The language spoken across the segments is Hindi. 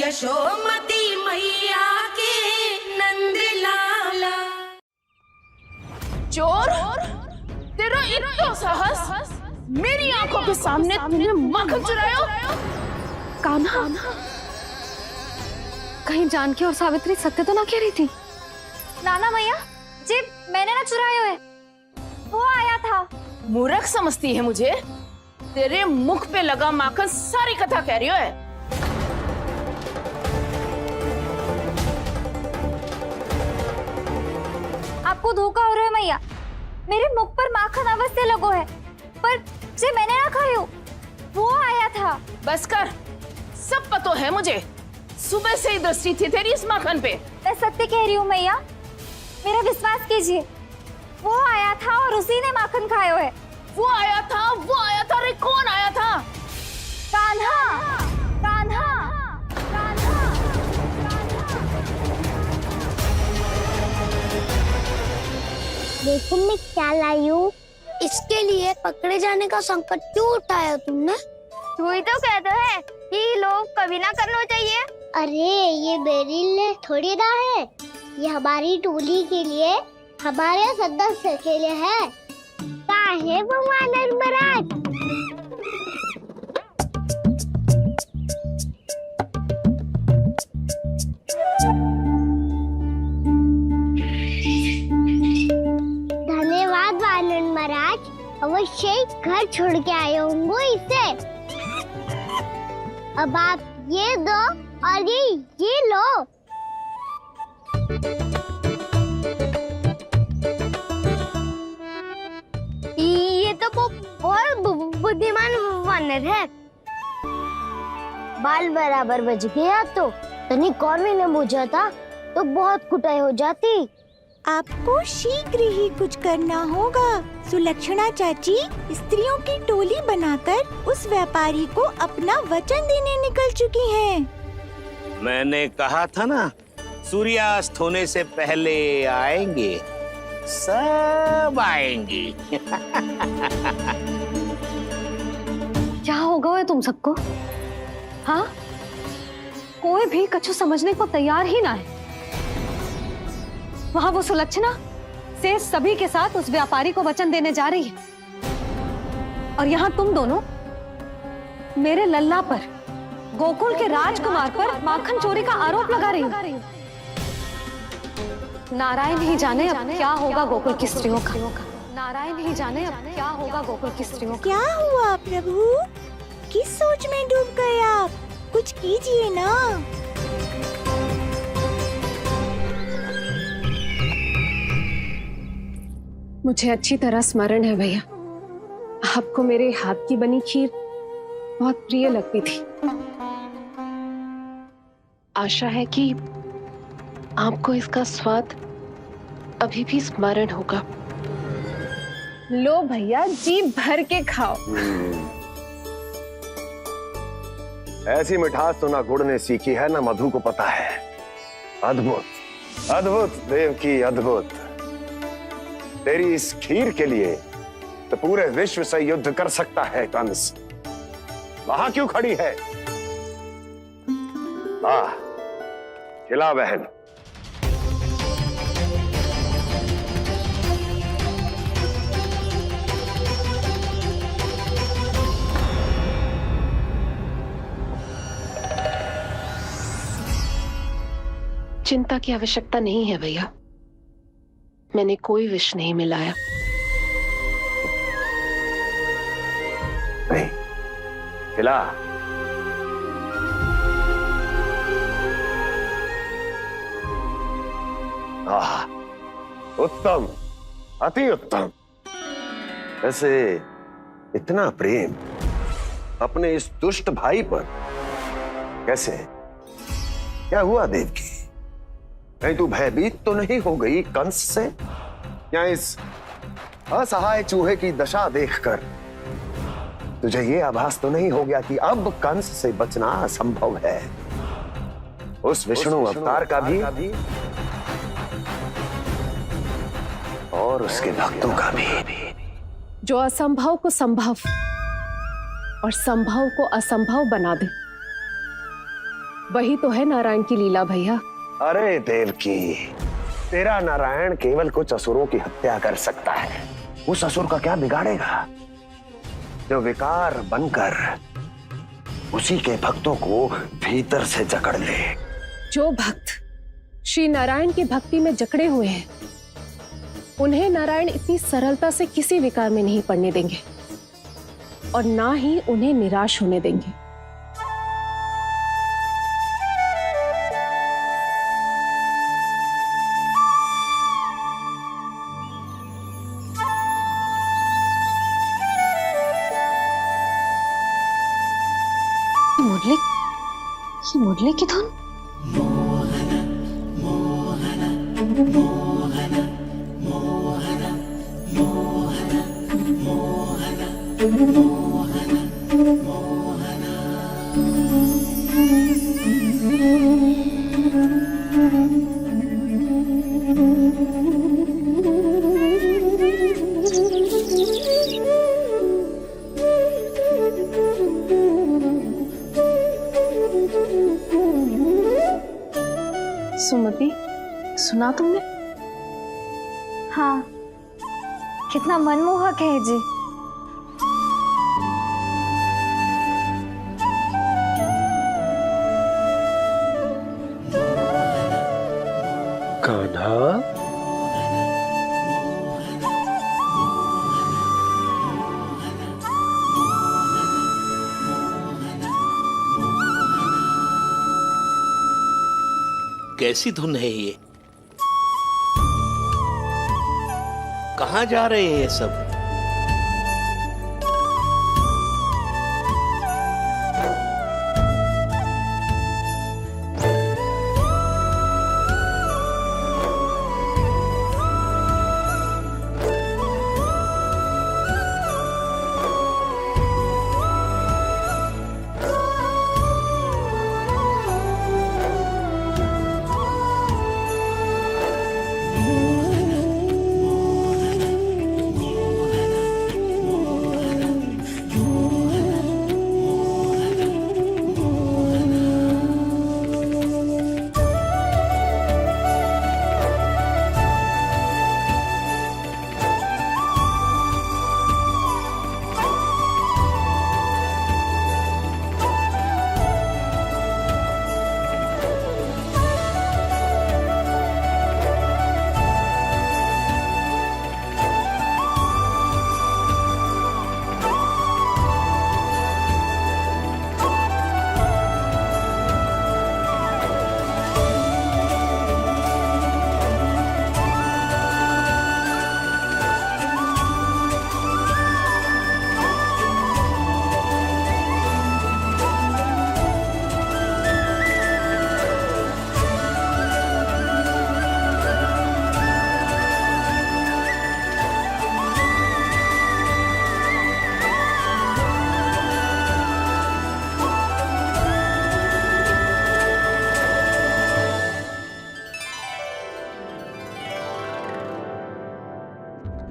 यशोमती मैया के नंद लाला। चोर, तेरा इतना साहस, मेरी आंखों के सामने तुमने माखन चुराया। कान्हा, कहीं जानकी और सावित्री सत्य तो ना कह रही थी? नाना मैया जी, मैंने ना चुराया है, वो आया था। मूर्ख समझती है मुझे? तेरे मुख पे लगा माखन सारी कथा कह रही है। आपको धोखा हो रहा है मैया, मेरे मुख पर माखन अवश्य लगो है, पर जे मैंने ना खायो, वो आया था। बस कर, सब पता है मुझे। सुबह से ही दृष्टि थी तेरी इस माखन पे। मैं सत्य कह रही हूँ मैया, मेरा विश्वास कीजिए। वो आया था और उसी ने माखन खायो है। वो आया था। अरे कौन आया था? कान्हा, कान्हा, कान्हा। देखो मैं क्या लाई हूँ। इसके लिए पकड़े जाने का संकट क्यों उठाया तुमने? तू ही तो कहता है कि लोग कभी ना करना चाहिए। अरे ये मेरे लिए थोड़ी ना है, ये हमारी टोली के लिए, हमारे सदस्य के लिए है। कहाँ है वो वानर महाराज? धन्यवाद वानर महाराज, अवश्य ही घर छोड़ के आए होंगे इसे। अब आप ये दो और ये लो। ये तो बहुत बुद्धिमान वानर है। बाल बराबर बज गया तो तनिक और भी न बुझा था तो बहुत कुटाई हो जाती। आपको शीघ्र ही कुछ करना होगा। सुलक्षणा चाची स्त्रियों की टोली बनाकर उस व्यापारी को अपना वचन देने निकल चुकी हैं। मैंने कहा था ना, सूर्यास्त होने से पहले आएंगे, सब आएंगे। क्या होगा है तुम सबको? हाँ, कोई भी कछु समझने को तैयार ही ना है। वहां वो सुलक्षणा से सभी के साथ उस व्यापारी को वचन देने जा रही है, और यहाँ तुम दोनों मेरे लल्ला पर, गोकुल के राजकुमार पर माखन चोरी का आरोप लगा रही हो। नारायण ही जाने अब क्या होगा गोकुल की स्त्रियों का। नारायण ही जाने अब क्या होगा गोकुल की स्त्रियों का। क्या हुआ प्रभु? किस सोच में डूब गए आप? कुछ कीजिए ना। मुझे अच्छी तरह स्मरण है भैया, आपको मेरे हाथ की बनी खीर बहुत प्रिय लगती थी। आशा है कि आपको इसका स्वाद अभी भी स्मरण होगा। लो भैया, जी भर के खाओ। ऐसी मिठास तो ना गुड़ ने सीखी है ना मधु को पता है। अद्भुत, अद्भुत देवकी, अद्भुत। तेरी इस खीर के लिए तो पूरे विश्व से युद्ध कर सकता है कंस। वहां क्यों खड़ी है? खिला बहन। चिंता की आवश्यकता नहीं है भैया, मैंने कोई विष नहीं मिलाया। नहीं, खिला। उत्तम, अति उत्तम। वैसे इतना प्रेम अपने इस दुष्ट भाई पर कैसे? क्या हुआ देवकी? कहीं तू भयभीत तो नहीं हो गई कंस से? या इस असहाय चूहे की दशा देखकर तुझे ये आभास तो नहीं हो गया कि अब कंस से बचना असंभव है? उस विष्णु अवतार का भी और उसके भक्तों का भी। जो असंभव को संभव और संभव को असंभव बना दे, वही तो है नारायण की लीला भैया। अरे देवकी, तेरा नारायण केवल कुछ असुरों की हत्या कर सकता है। उस असुर का क्या बिगाड़ेगा जो विकार बनकर उसी के भक्तों को भीतर से जकड़ ले। जो भक्त श्री नारायण की भक्ति में जकड़े हुए हैं, उन्हें नारायण इतनी सरलता से किसी विकार में नहीं पड़ने देंगे और ना ही उन्हें निराश होने देंगे। मुरली की धुन। सुमति, सुना तुमने? हाँ, कितना मनमोहक है जी। कान्हा, कैसी धुन है ये? कहाँ जा रहे हैं ये सब?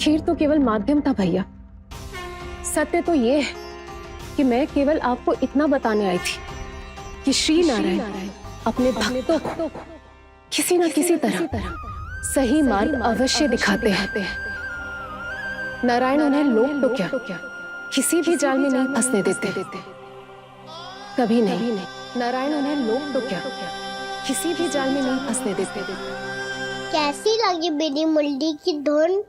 खीर तो केवल माध्यम था भैया। सत्य तो ये है कि मैं केवल आपको इतना बताने आई थी कि श्री नारायण अपने भक्तों को किसी न किसी तरह सही मार्ग अवश्य दिखाते हैं। नारायण उन्हें लोग तो क्या किसी भी जाल में नहीं फंसने देते, कभी नहीं। नारायण उन्हें लोग तो क्या किसी भी जाल में नहीं फंसने देते। कैसी लगी मेरी मुरली की धुन?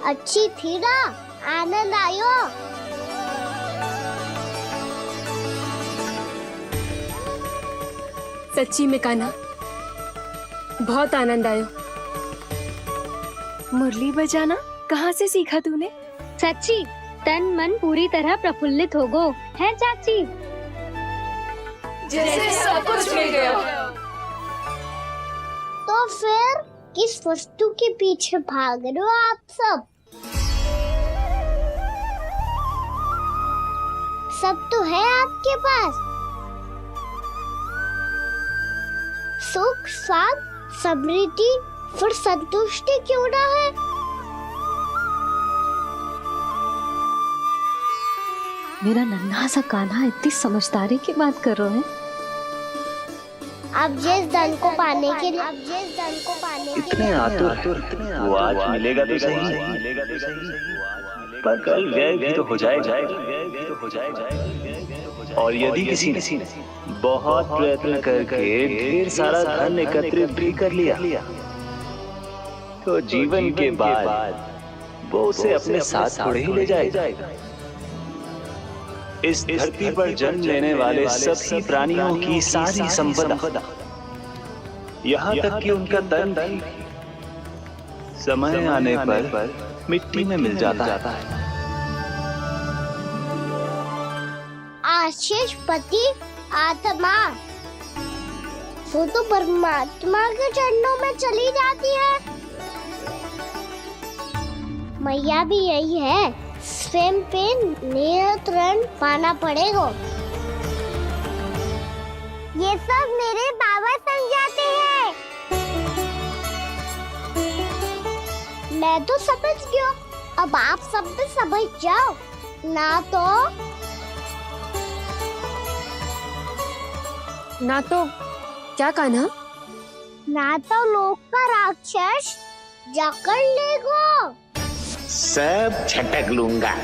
अच्छी थी ना? आनंद आयो? सच्ची में कान्हा, बहुत आनंद आयो। मुरली बजाना कहाँ से सीखा तूने? सच्ची तन मन पूरी तरह प्रफुल्लित हो गो है चाची। जैसे सब कुछ मिल गया। तो फिर किस वस्तु के पीछे भाग रहे हो आप सब? सब तो है आपके पास। सुख, स्वाद, समृद्धि, फिर संतुष्टि क्यों ना है? मेरा नन्हा सा कान्हा इतनी समझदारी की बात कर रहे हैं। अब जिस धन को पाने के लिए इतने आतुर वो आज मिलेगा तो सही, पर कल व्यय भी तो हो जाएगा। और यदि किसी ने बहुत प्रयत्न करके ढेर सारा धन एकत्रित भी कर लिया, तो जीवन के बाद वो उसे अपने साथ थोड़े ही ले जाएगा। इस धरती पर जन्म लेने वाले सभी प्राणियों की सारी संपदा, यहाँ तक कि उनका तन भी समय आने पर मिट्टी में मिल जाता है। आशीष पति आत्मा वो तो परमात्मा के चरणों में चली जाती है। मैया भी यही है, स्वयं पे नियंत्रण पाना पड़ेगा। ये सब मेरे बाबा समझाते हैं। मैं तो समझ गया, अब आप सब भी समझ जाओ ना तो क्या कान्हा? ना तो लोक का राक्षस जकड़ लेगा। सब झटक लूंगा।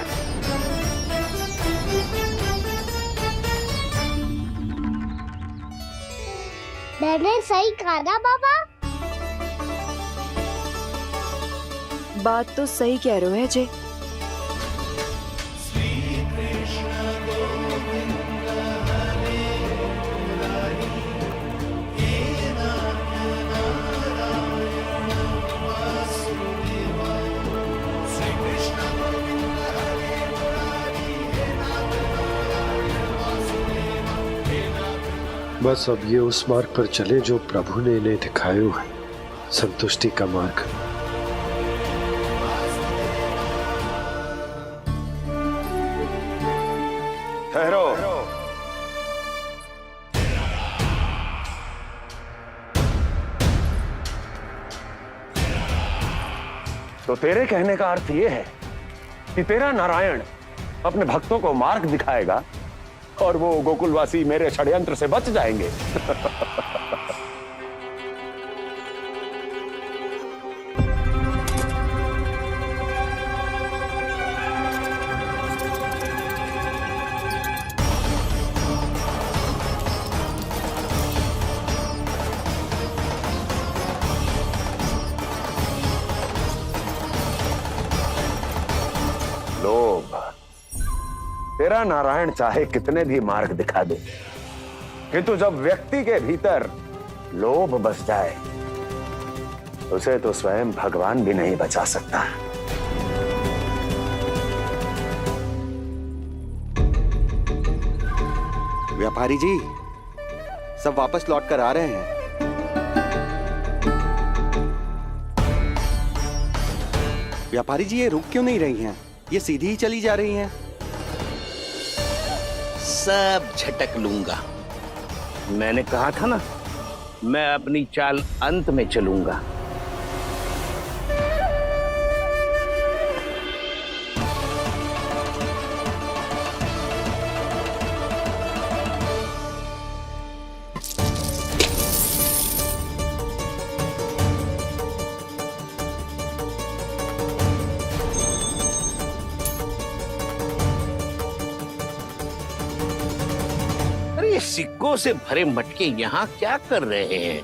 मैंने सही कहा ना बाबा? बात तो सही कह रहे हो है जय। बस अब ये उस मार्ग पर चले जो प्रभु ने इन्हें दिखाया है, संतुष्टि का मार्ग। ठहरो। तो तेरे कहने का अर्थ ये है कि तेरा नारायण अपने भक्तों को मार्ग दिखाएगा और वो गोकुलवासी मेरे षड्यंत्र से बच जाएंगे। लोभ। तेरा नारायण चाहे कितने भी मार्ग दिखा दे, किंतु जब व्यक्ति के भीतर लोभ बस जाए, उसे तो स्वयं भगवान भी नहीं बचा सकता। व्यापारी जी, सब वापस लौट कर आ रहे हैं। व्यापारी जी, ये रुक क्यों नहीं रही हैं? ये सीधी ही चली जा रही हैं। सब झटक लूंगा। मैंने कहा था ना, मैं अपनी चाल अंत में चलूंगा। सिक्कों से भरे मटके यहाँ क्या कर रहे हैं?